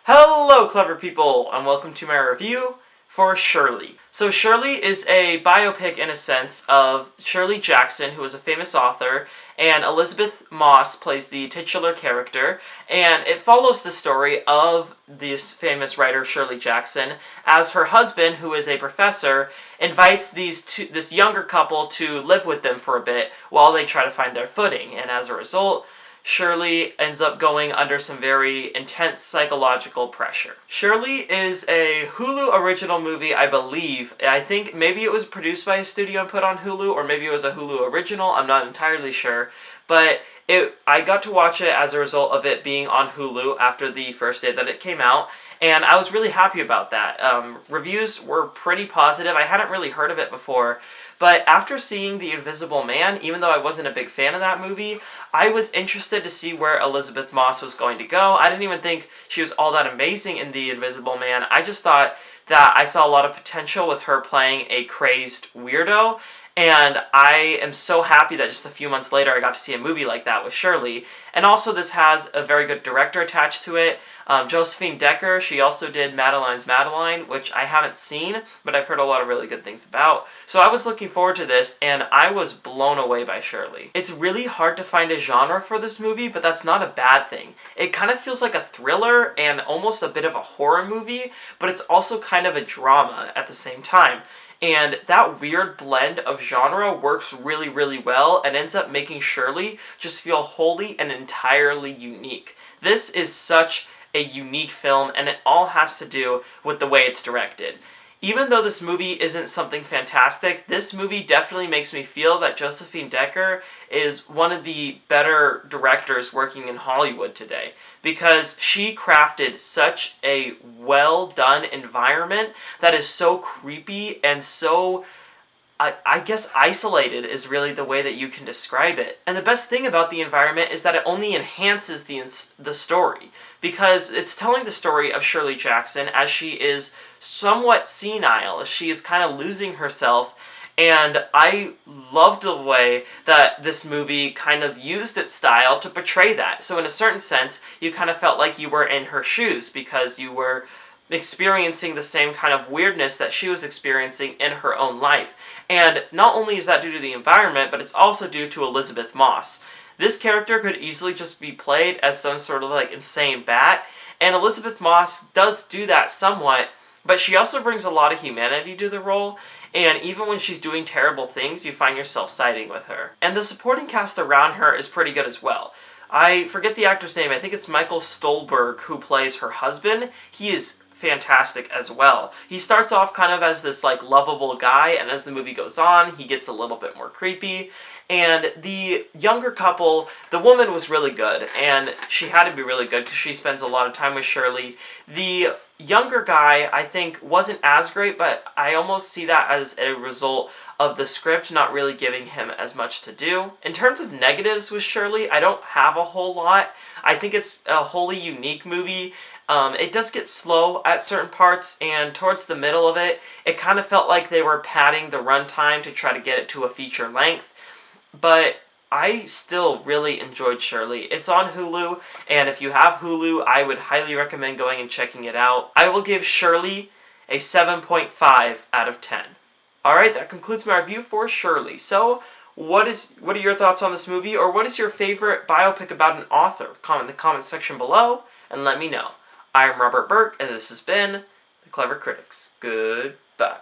Hello, clever people, and welcome to my review for Shirley. So Shirley is a biopic in a sense of Shirley Jackson, who is a famous author, and Elizabeth Moss plays the titular character, and it follows the story of this famous writer Shirley Jackson as her husband, who is a professor, invites this younger couple to live with them for a bit while they try to find their footing, and as a result, Shirley ends up going under some very intense psychological pressure. Shirley is a Hulu original movie, I believe. I think maybe it was produced by a studio and put on Hulu, or maybe it was a Hulu original, I'm not entirely sure. But I got to watch it as a result of it being on Hulu after the first day that it came out, and I was really happy about that. Reviews were pretty positive. I hadn't really heard of it before, but after seeing The Invisible Man, even though I wasn't a big fan of that movie, I was interested to see where Elizabeth Moss was going to go. I didn't even think she was all that amazing in The Invisible Man. I just thought that I saw a lot of potential with her playing a crazed weirdo, and I am so happy that just a few months later I got to see a movie like that with Shirley. And also this has a very good director attached to it. Josephine Decker, she also did Madeline's Madeline, which I haven't seen, but I've heard a lot of really good things about. So I was looking forward to this, and I was blown away by Shirley. It's really hard to find a genre for this movie, but that's not a bad thing. It kind of feels like a thriller and almost a bit of a horror movie, but it's also kind of a drama at the same time. And that weird blend of genre works really, really well and ends up making Shirley just feel wholly and entirely unique. This is such a unique film, and it all has to do with the way it's directed. Even though this movie isn't something fantastic, this movie definitely makes me feel that Josephine Decker is one of the better directors working in Hollywood today, because she crafted such a well-done environment that is so creepy and so, I guess isolated is really the way that you can describe it. And the best thing about the environment is that it only enhances the story, because it's telling the story of Shirley Jackson as she is somewhat senile, as she is kind of losing herself. And I loved the way that this movie kind of used its style to portray that. So in a certain sense, you kind of felt like you were in her shoes, because you were experiencing the same kind of weirdness that she was experiencing in her own life. And not only is that due to the environment, but it's also due to Elizabeth Moss. This character could easily just be played as some sort of like insane bat, and Elizabeth Moss does do that somewhat, but she also brings a lot of humanity to the role, and even when she's doing terrible things, you find yourself siding with her. And the supporting cast around her is pretty good as well. I forget the actor's name, I think it's Michael Stolberg who plays her husband. He is fantastic as well. He starts off kind of as this like lovable guy, and as the movie goes on, he gets a little bit more creepy. And the younger couple, the woman was really good, and she had to be really good because she spends a lot of time with Shirley. The younger guy, I think, wasn't as great, but I almost see that as a result of the script not really giving him as much to do. In terms of negatives with Shirley, I don't have a whole lot. I think it's a wholly unique movie. It does get slow at certain parts, and towards the middle of it, it kind of felt like they were padding the runtime to try to get it to a feature length. But I still really enjoyed Shirley. It's on Hulu, and if you have Hulu, I would highly recommend going and checking it out. I will give Shirley a 7.5 out of 10. Alright, that concludes my review for Shirley. So, what are your thoughts on this movie, or what is your favorite biopic about an author? Comment in the comment section below, and let me know. I'm Robert Burke, and this has been The Clever Critics. Goodbye.